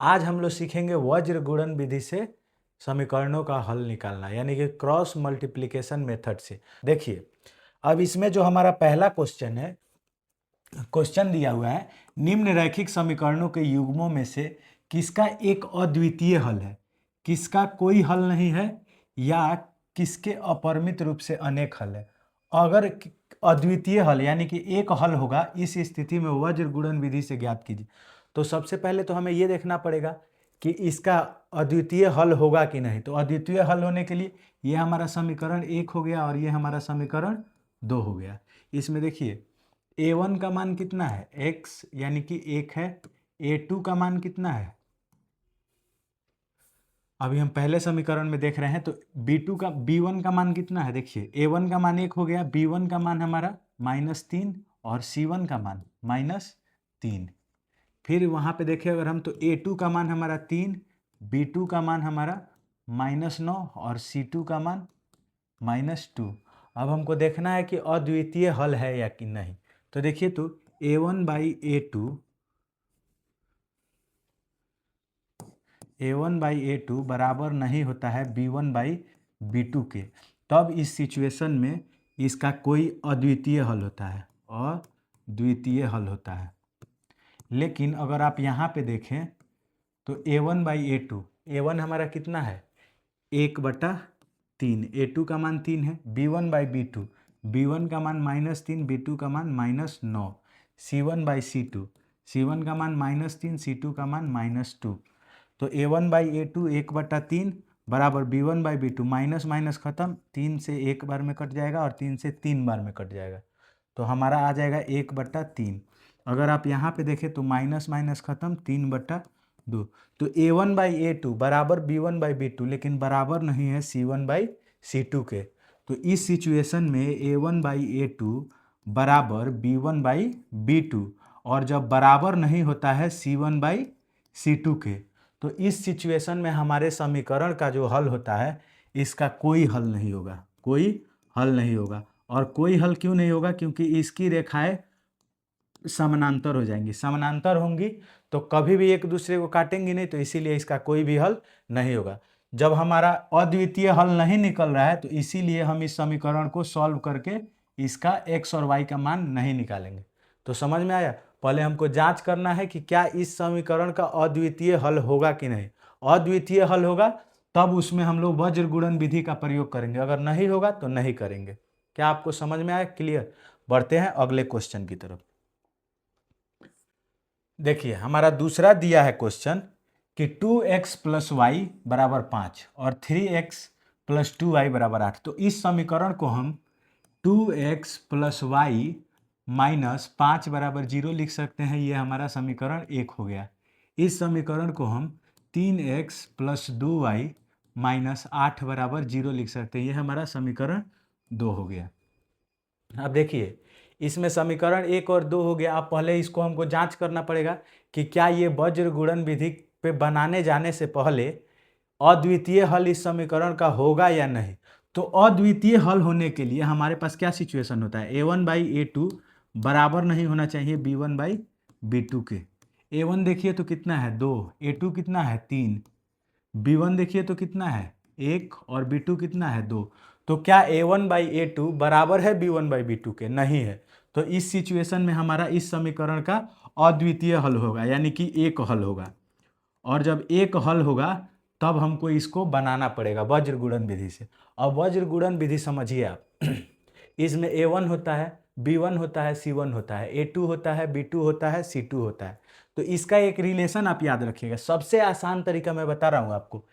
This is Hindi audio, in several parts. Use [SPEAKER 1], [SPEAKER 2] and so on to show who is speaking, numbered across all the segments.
[SPEAKER 1] आज हम लोग सीखेंगे वज्र गुणन विधि से समीकरणों का हल निकालना, यानी कि क्रॉस मल्टीप्लिकेशन मेथड से। देखिए, अब इसमें जो हमारा पहला क्वेश्चन है, क्वेश्चन दिया हुआ है निम्न रैखिक समीकरणों के युग्मों में से किसका एक अद्वितीय हल है, किसका कोई हल नहीं है, या किसके अपरिमित रूप से अनेक हल है। अगर अद्वितीय हल यानी कि एक हल होगा, इस स्थिति में वज्र गुणन विधि से ज्ञात कीजिए। तो सबसे पहले तो हमें यह देखना पड़ेगा कि इसका अद्वितीय हल होगा कि नहीं। तो अद्वितीय हल होने के लिए ये हमारा समीकरण 1 हो गया और ये हमारा समीकरण 2 हो गया। इसमें देखिए a1 का मान कितना है, x यानी कि 1 है। a2 का मान कितना है, अभी हम पहले समीकरण में देख रहे हैं। तो b1 का मान कितना है, देखिए a1 का मान 1 हो गया, b1 का मान हमारा -3 और c1 का मान -3। फिर वहाँ पे देखिए अगर हम, तो a2 का मान हमारा 3, b2 का मान हमारा -9 और c2 का मान -2। अब हमको देखना है कि अद्वितीय हल है या कि नहीं। तो देखिए, तो a1/a2 बराबर नहीं होता है b1/b2 के। तब इस सिचुएशन में इसका कोई अद्वितीय हल होता है, अद्वितीय हल होता है। लेकिन अगर आप यहाँ पे देखें तो a1/a2, a1 हमारा कितना है 1/3, a2 का मान 3 है, b1/b2, b1 का मान -3, b2 का मान -9, c1/c2, c1 का मान -3, c2 का मान -2। तो a1/a2 1/3 बराबर b1/b2, माइनस माइनस खत्म, 3 से 1 बार में कट जाएगा और 3 से 3 बार में कट जाएगा। तो हमारा आ जाएगा 1/3। अगर आप यहाँ पे देखें तो माइनस माइनस खत्म, 3/2। तो a1/a2 बराबर b1/b2, लेकिन बराबर नहीं है c1/c2 के। तो इस सिचुएशन में a1/a2 बराबर b1/b2, और जब बराबर नहीं होता है c1/c2 के, तो इस सिचुएशन में हमारे समीकरण का जो हल होता है इसका कोई हल नहीं होगा, कोई हल नहीं होगा। और कोई हल क्यों नहीं होगा, क्योंकि इसकी रेखाएं समानांतर हो जाएंगी। समानांतर होंगी तो कभी भी एक दूसरे को काटेंगी नहीं, तो इसीलिए इसका कोई भी हल नहीं होगा। जब हमारा अद्वितीय हल नहीं निकल रहा है तो इसीलिए हम इस समीकरण को सॉल्व करके इसका x और y का मान नहीं निकालेंगे। तो समझ में आया। पहले हमको जांच करना है कि क्या इस समीकरण का अद्वितीय हल होगा कि नहीं। अद्वितीय हल होगा तब उसमें हम लोग वज्र गुणन विधि का प्रयोग करेंगे, अगर नहीं होगा तो नहीं करेंगे। क्या आपको समझ में आया, क्लियर। बढ़ते हैं अगले क्वेश्चन की तरफ। देखिए हमारा दूसरा दिया है क्वेश्चन कि 2x + y बराबर 5 और 3x + 2y बराबर 8। तो इस समीकरण को हम 2x + y - 5 बराबर 0 लिख सकते हैं। ये हमारा समीकरण 1 हो गया। इस समीकरण को हम 3x + 2y - 8 बराबर 0 लिख सकते हैं। ये हमारा समीकरण 2 हो गया। अब देखिए इसमें समीकरण 1 और 2 हो गया। अब पहले इसको हमको जांच करना पड़ेगा कि क्या ये वज्र गुणन विधि पे बनाने जाने से पहले अद्वितीय हल इस समीकरण का होगा या नहीं। तो अद्वितीय हल होने के लिए हमारे पास क्या सिचुएशन होता है, a1/a2 बराबर नहीं होना चाहिए b1/b2 के। a1 देखिए तो कितना है 2, a2 कितना है 3, b1 देखिए तो कितना है 1 और b2 कितना है 2। तो क्या a1/a2 बराबर है b1/b2 के, नहीं है। तो इस सिचुएशन में हमारा इस समीकरण का अद्वितीय हल होगा, यानी कि एक हल होगा। और जब एक हल होगा तब हमको इसको बनाना पड़ेगा वज्र गुणन विधि से। अब वज्र गुणन विधि समझिए आप इसमें a1 होता है, b1 होता है, c1 होता है, a2 होता है, b2 होता है, c2 होता है। तो इसका एक रिलेशन आप याद रखिएगा। सबसे आसान तरीका मैं बता रहा हूँ आपको,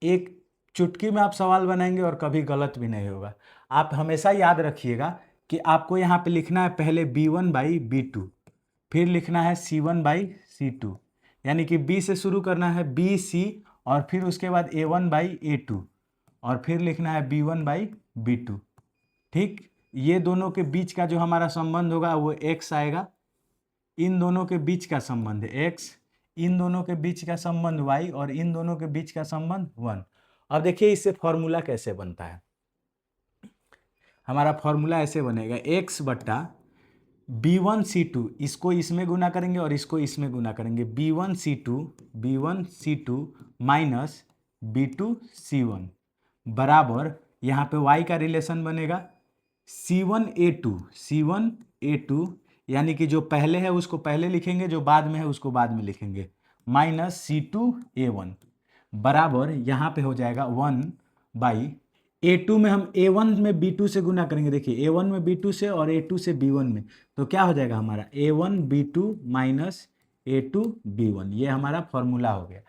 [SPEAKER 1] एक चुटकी में आप सवाल बनाएंगे और कभी गलत भी नहीं होगा। आप हमेशा याद रखिएगा कि आपको यहाँ पे लिखना है पहले b1/b2, फिर लिखना है c1/c2, यानी कि b से शुरू करना है bc, और फिर उसके बाद a1/a2, और फिर लिखना है b1/b2। ठीक, ये दोनों के बीच का जो हमारा संबंध होगा वो x आएगा, इन दोनों के बीच का संबंध x, इन दोनों के बीच का संबंध y, और इन दोनों के बीच का संबंध 1। अब देखिए इससे फॉर्मूला कैसे बनता है। हमारा फॉर्मूला ऐसे बनेगा, x/, B1C2 इसको इसमें गुना करेंगे और इसको इसमें गुना करेंगे, B1C2 माइनस B2C1 बराबर, यहाँ पे y का रिलेशन बनेगा C1A2 यानी कि जो पहले है उसको पहले लिखेंगे, जो बाद में है उसको बाद में लिखेंगे, माइनस C2A1 बराबर यहाँ पे हो जाएगा 1 A2 में हम A1 में B2 से गुना करेंगे। देखिए A1 में B2 से और A2 से B1 में, तो क्या हो जाएगा हमारा A1 B2 minus A2 B1, ये हमारा फॉर्मूला हो गया।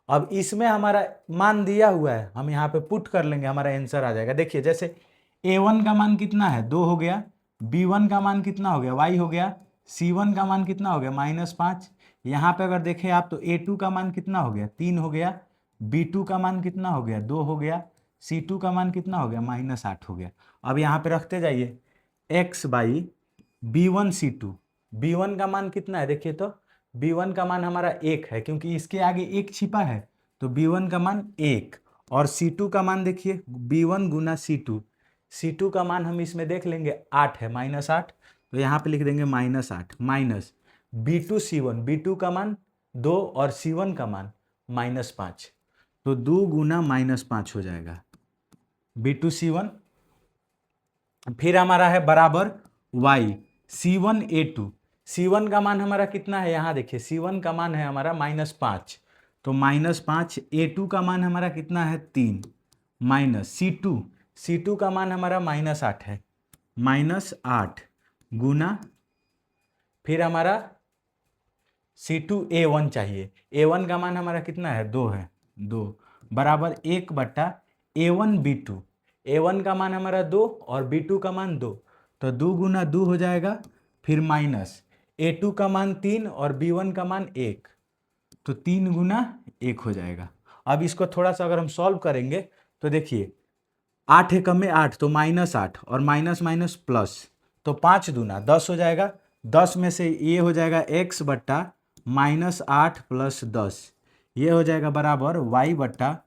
[SPEAKER 1] अब इसमें हमारा मान दिया हुआ है, हम यहाँ पे पुट कर लेंगे, हमारा आंसर आ जाएगा। देखिए जैसे A1 का मान कितना है 2 हो गया, B1 का मान कितना हो गया y हो गया, C1 का मान कितना हो गया -5। यहाँ पे अगर देखें आप तो A2 का मान कितना हो गया 3 हो गया, B2 का मान कितना हो गया 2 हो गया, C2 का मान कितना हो गया -8 हो गया। अब यहाँ पे रखते जाइए x बाई B1C2, B1 का मान कितना है देखिए तो B1 का मान हमारा 1 है, क्योंकि इसके आगे 1 छिपा है, तो B1 का मान 1। और C2 का मान देखिए B1 गुना C2 का मान हम इसमें देख लेंगे 8 है, -8, तो यहाँ पे लिख देंगे -8 माइनस B2C1, B2 का मान 2 और C1 का मान -5, तो 2 गुना -5 हो जाएगा B2C1। फिर हमारा है बराबर y C1A2, C1 का मान हमारा कितना है, यहाँ देखिए C1 का मान है हमारा -5, तो -5, A2 का मान हमारा कितना है 3, माइनस C2 का मान हमारा -8 है, -8 गुना, फिर हमारा C2A1 चाहिए, A1 का मान हमारा कितना है 2 है, 2 बराबर 1/A1 B2, A1 का मान हमारा 2 और B2 का मान 2, तो 2 गुना 2 हो जाएगा, फिर माइनस A2 का मान 3 और B1 का मान 1, तो 3 गुना 1 हो जाएगा। अब इसको थोड़ा सा अगर हम सॉल्व करेंगे तो देखिए 8 एकम में 8, तो -8 और माइनस माइनस प्लस, तो 5 दूना 10 हो जाएगा। 10 में से ये हो जाएगा x बट्टा -8 प्लस 10, ये हो जाएगा बराबर y बट्टा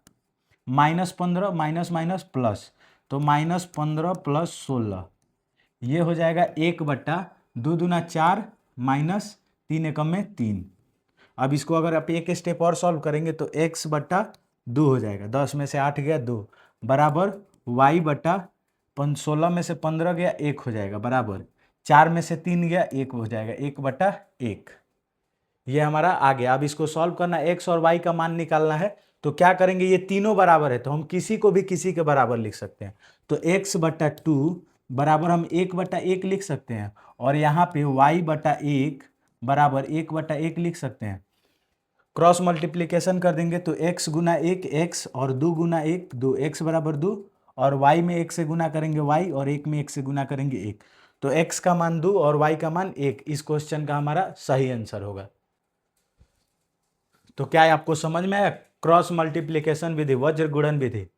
[SPEAKER 1] -15 माइनस माइनस प्लस, तो -15 प्लस 16, ये हो जाएगा 1 बट्टा 2 दूना 4 माइनस 3 एकम में 3। अब इसको अगर आप एक स्टेप और सॉल्व करेंगे तो x बट्टा 2 हो जाएगा, 10 में से 8 गया 2, बराबर y बट्टा 16 में से 15 गया 1 हो जाएगा, बराबर 4 में से 3 गया 1 हो जाएगा, 1/1, ये हमारा आ गया। अब इसको सॉल्व करना, x और y का मान निकालना है, तो क्या करेंगे, ये तीनों बराबर है तो हम किसी को भी किसी के बराबर लिख सकते हैं, तो x/2 बराबर हम 1/1 लिख सकते हैं, और यहाँ पे y/1 बराबर 1/1 लिख सकते हैं। क्रॉस मल्टीप्लिकेशन कर देंगे तो x गुना 1 x और 2 गुना 1 2, x बराबर 2, और y में 1 से गुना करेंगे y और 1 में 1 से गुना करेंगे 1, तो x का मान 2 और y का मान 1, इस क्वेश्चन का हमारा सही आंसर होगा। तो क्या आपको समझ में आया क्रॉस मल्टीप्लिकेशन विधि, वज्र गुणन विधि?